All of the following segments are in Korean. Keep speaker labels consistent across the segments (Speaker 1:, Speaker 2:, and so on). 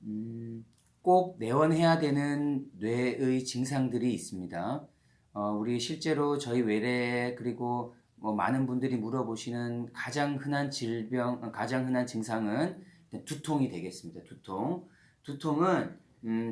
Speaker 1: 음, 꼭 내원해야 되는 뇌의 증상들이 있습니다. 우리 실제로 저희 외래 그리고 뭐 많은 분들이 물어보시는 가장 흔한 질병, 가장 흔한 증상은 두통이 되겠습니다. 두통. 두통은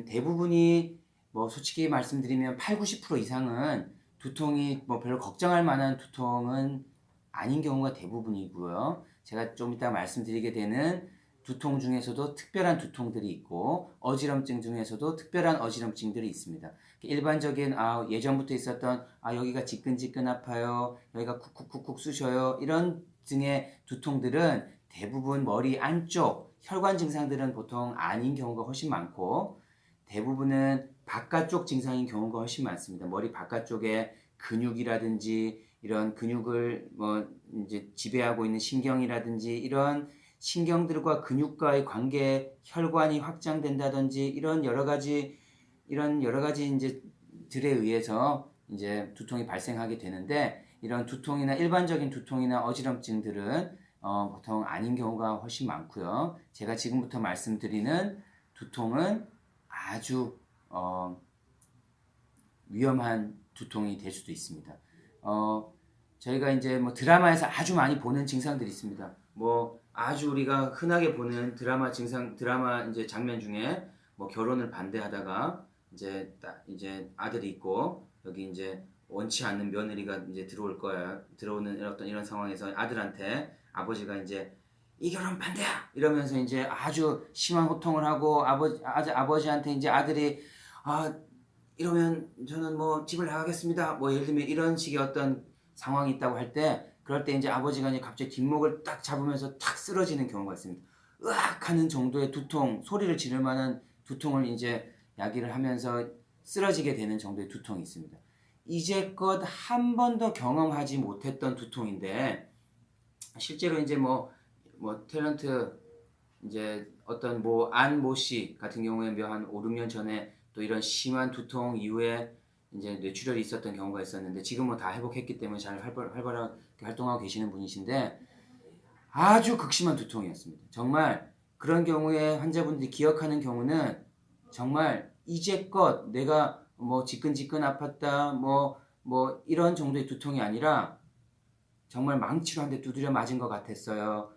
Speaker 1: 대부분이 뭐 솔직히 말씀드리면 8, 90% 이상은 두통이 뭐 별로 걱정할 만한 두통은 아닌 경우가 대부분이고요. 제가 좀 이따 말씀드리게 되는 두통 중에서도 특별한 두통들이 있고 어지럼증 중에서도 특별한 어지럼증들이 있습니다. 일반적인 예전부터 있었던 여기가 지끈지끈 아파요, 여기가 쿡쿡쿡쿡 쑤셔요 이런 등의 두통들은 대부분 머리 안쪽 혈관 증상들은 보통 아닌 경우가 훨씬 많고 대부분은 바깥쪽 증상인 경우가 훨씬 많습니다. 머리 바깥쪽에 근육이라든지 이런 근육을 뭐 이제 지배하고 있는 신경이라든지 이런 신경들과 근육과의 관계, 혈관이 확장된다든지 이런 여러 가지 이제 들에 의해서 이제 두통이 발생하게 되는데 이런 두통이나 일반적인 두통이나 어지럼증들은 보통 아닌 경우가 훨씬 많고요. 제가 지금부터 말씀드리는 두통은 아주 위험한 두통이 될 수도 있습니다. 저희가 이제 뭐 드라마에서 아주 많이 보는 증상들이 있습니다. 뭐 아주 우리가 흔하게 보는 드라마 이제 장면 중에 뭐 결혼을 반대하다가 이제 아들이 있고 여기 이제 원치 않는 며느리가 이제 들어올 거야. 들어오는 어떤 이런 상황에서 아들한테 아버지가 이제 이 결혼 반대야 이러면서 이제 아주 심한 호통을 하고 아버지한테 이제 아들이 아 이러면 저는 뭐 집을 나가겠습니다. 뭐 예를 들면 이런 식의 어떤 상황이 있다고 할 때 그럴 때 이제 아버지가 이제 갑자기 뒷목을 딱 잡으면서 탁 쓰러지는 경우가 있습니다. 으악 하는 정도의 두통, 소리를 지를 만한 두통을 이제 야기를 하면서 쓰러지게 되는 정도의 두통이 있습니다. 이제껏 한 번도 경험하지 못했던 두통인데 실제로 이제 뭐 탤런트 이제 어떤 뭐 안모 씨 같은 경우에 한 5, 6년 전에 또 이런 심한 두통 이후에 이제 뇌출혈이 있었던 경우가 있었는데 지금은 다 회복했기 때문에 잘 활발하게 활동하고 계시는 분이신데 아주 극심한 두통이었습니다. 정말 그런 경우에 환자분들이 기억하는 경우는 정말 이제껏 내가 뭐 지끈지끈 아팠다 뭐 이런 정도의 두통이 아니라 정말 망치로 한 대 두드려 맞은 것 같았어요.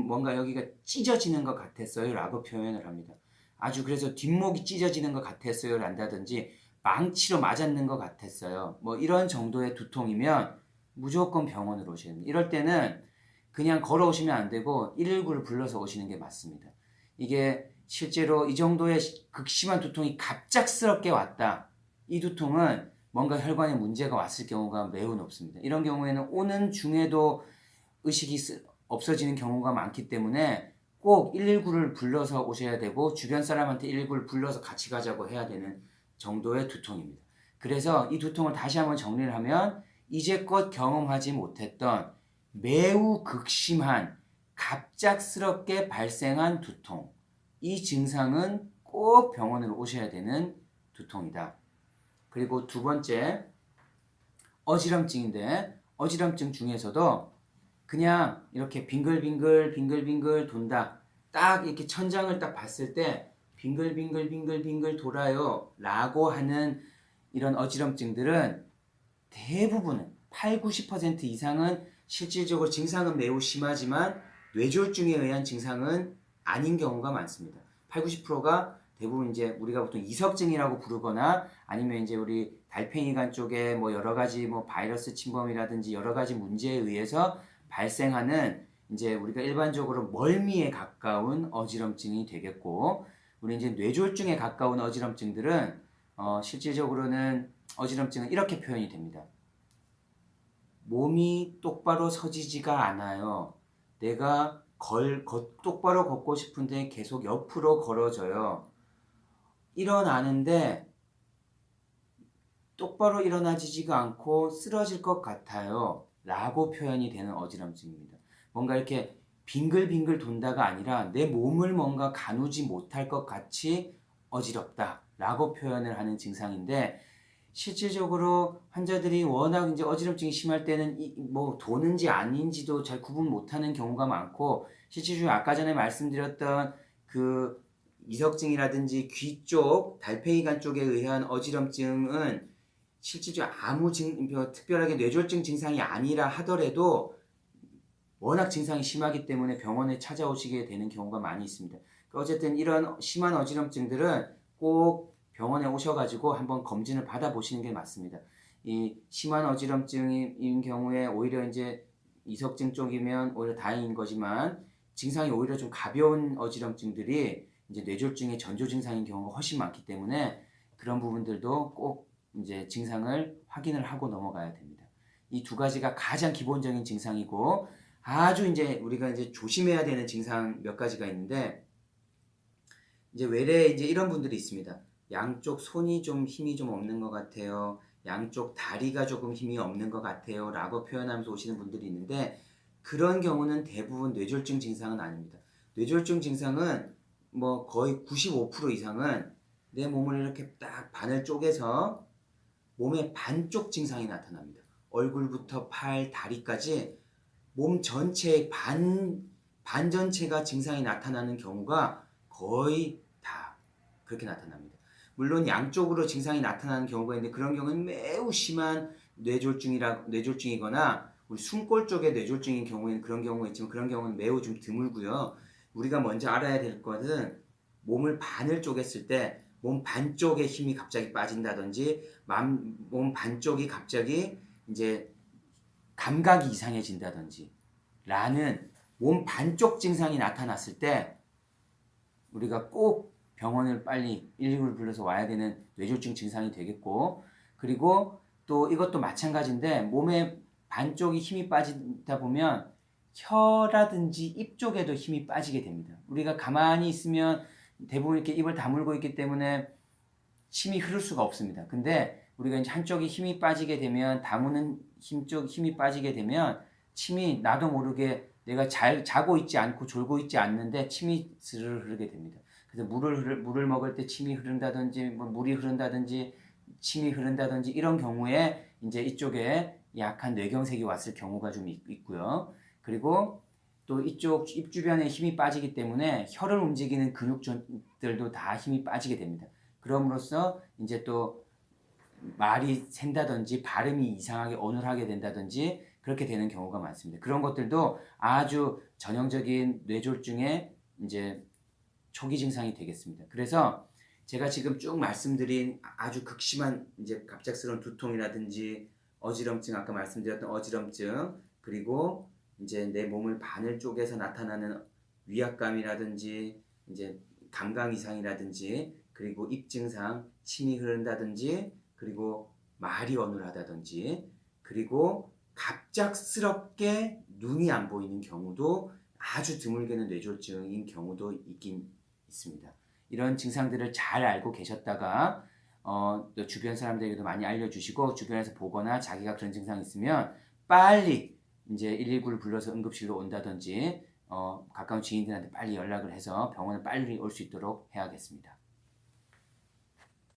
Speaker 1: 뭔가 여기가 찢어지는 것 같았어요. 라고 표현을 합니다. 아주 그래서 뒷목이 찢어지는 것 같았어요. 란다든지 망치로 맞았는 것 같았어요. 뭐 이런 정도의 두통이면 무조건 병원으로 오셔야 됩니다. 이럴 때는 그냥 걸어오시면 안 되고 119를 불러서 오시는 게 맞습니다. 이게 실제로 이 정도의 극심한 두통이 갑작스럽게 왔다. 이 두통은 뭔가 혈관에 문제가 왔을 경우가 매우 높습니다. 이런 경우에는 오는 중에도 의식이 없어지는 경우가 많기 때문에 꼭 119를 불러서 오셔야 되고 주변 사람한테 119를 불러서 같이 가자고 해야 되는 정도의 두통입니다. 그래서 이 두통을 다시 한번 정리를 하면 이제껏 경험하지 못했던 매우 극심한 갑작스럽게 발생한 두통. 이 증상은 꼭 병원으로 오셔야 되는 두통이다. 그리고 두 번째 어지럼증인데 어지럼증 중에서도 그냥 이렇게 빙글빙글 돈다. 딱 이렇게 천장을 딱 봤을 때 빙글빙글 돌아요 라고 하는 이런 어지럼증들은 대부분은 8, 90% 이상은 실질적으로 증상은 매우 심하지만 뇌졸중에 의한 증상은 아닌 경우가 많습니다. 8, 90%가 대부분 이제 우리가 보통 이석증이라고 부르거나 아니면 이제 우리 달팽이관 쪽에 뭐 여러 가지 뭐 바이러스 침범이라든지 여러 가지 문제에 의해서 발생하는 이제 우리가 일반적으로 멀미에 가까운 어지럼증이 되겠고 우리 이제 뇌졸중에 가까운 어지럼증들은 실질적으로는 어지럼증은 이렇게 표현이 됩니다. 몸이 똑바로 서지지가 않아요. 내가 똑바로 걷고 싶은데 계속 옆으로 걸어져요. 일어나는데 똑바로 일어나지지가 않고 쓰러질 것 같아요. 라고 표현이 되는 어지럼증입니다. 뭔가 이렇게 빙글빙글 돈다가 아니라 내 몸을 뭔가 가누지 못할 것 같이 어지럽다. 라고 표현을 하는 증상인데 실질적으로 환자들이 워낙 이제 어지럼증이 심할 때는 뭐 도는지 아닌지도 잘 구분 못하는 경우가 많고 실질적으로 아까 전에 말씀드렸던 그 이석증이라든지 귀 쪽, 달팽이관 쪽에 의한 어지럼증은 실질적으로 아무 특별하게 뇌졸중 증상이 아니라 하더라도 워낙 증상이 심하기 때문에 병원에 찾아오시게 되는 경우가 많이 있습니다. 어쨌든 이런 심한 어지럼증들은 꼭 병원에 오셔가지고 한번 검진을 받아보시는 게 맞습니다. 이 심한 어지럼증인 경우에 오히려 이제 이석증 쪽이면 오히려 다행인 거지만 증상이 오히려 좀 가벼운 어지럼증들이 이제 뇌졸중의 전조 증상인 경우가 훨씬 많기 때문에 그런 부분들도 꼭 이제 증상을 확인을 하고 넘어가야 됩니다. 이 두 가지가 가장 기본적인 증상이고 아주 이제 우리가 이제 조심해야 되는 증상 몇 가지가 있는데 이제 외래에 이제 이런 분들이 있습니다. 양쪽 손이 좀 힘이 좀 없는 것 같아요. 양쪽 다리가 조금 힘이 없는 것 같아요. 라고 표현하면서 오시는 분들이 있는데 그런 경우는 대부분 뇌졸중 증상은 아닙니다. 뇌졸중 증상은 뭐 거의 95% 이상은 내 몸을 이렇게 딱 반을 쪼개서 몸의 반쪽 증상이 나타납니다. 얼굴부터 팔, 다리까지 몸 전체의 반 전체가 증상이 나타나는 경우가 거의 다 그렇게 나타납니다. 물론 양쪽으로 증상이 나타나는 경우가 있는데 그런 경우는 매우 심한 뇌졸중이거나 우리 숨골 쪽의 뇌졸중인 경우에는 그런 경우가 있지만 그런 경우는 매우 좀 드물고요. 우리가 먼저 알아야 될 것은 몸을 반을 쪼갰을 때 몸 반쪽에 힘이 갑자기 빠진다든지 몸 반쪽이 갑자기 이제 감각이 이상해진다든지 라는 몸 반쪽 증상이 나타났을 때 우리가 꼭 병원을 빨리 119를 불러서 와야 되는 뇌졸중 증상이 되겠고 그리고 또 이것도 마찬가지인데 몸의 반쪽이 힘이 빠지다 보면 혀라든지 입 쪽에도 힘이 빠지게 됩니다. 우리가 가만히 있으면 대부분 이렇게 입을 다물고 있기 때문에 침이 흐를 수가 없습니다. 근데 우리가 이제 한쪽이 힘이 빠지게 되면 다무는 힘이 빠지게 되면 침이 나도 모르게 내가 잘 자고 있지 않고 졸고 있지 않는데 침이 스르르 흐르게 됩니다. 그래서 물을 먹을 때 침이 흐른다든지 뭐 물이 흐른다든지 침이 흐른다든지 이런 경우에 이제 이쪽에 약한 뇌경색이 왔을 경우가 좀 있고요. 그리고 또 이쪽 입 주변에 힘이 빠지기 때문에 혀를 움직이는 근육들도 다 힘이 빠지게 됩니다. 그럼으로써 이제 또 말이 샌다든지 발음이 이상하게 어눌하게 된다든지 그렇게 되는 경우가 많습니다. 그런 것들도 아주 전형적인 뇌졸중의 이제 초기 증상이 되겠습니다. 그래서 제가 지금 쭉 말씀드린 아주 극심한 이제 갑작스러운 두통이라든지 어지럼증, 아까 말씀드렸던 어지럼증, 그리고 이제 내 몸을 반을 쪼개서 나타나는 위압감이라든지 이제 감각 이상이라든지 그리고 입 증상, 침이 흐른다든지 그리고 말이 어눌하다든지 그리고 갑작스럽게 눈이 안 보이는 경우도 아주 드물게는 뇌졸중인 경우도 있긴 있습니다. 이런 증상들을 잘 알고 계셨다가 또 주변 사람들에게도 많이 알려주시고 주변에서 보거나 자기가 그런 증상이 있으면 빨리 이제 119를 불러서 응급실로 온다든지 가까운 지인들한테 빨리 연락을 해서 병원에 빨리 올 수 있도록 해야겠습니다.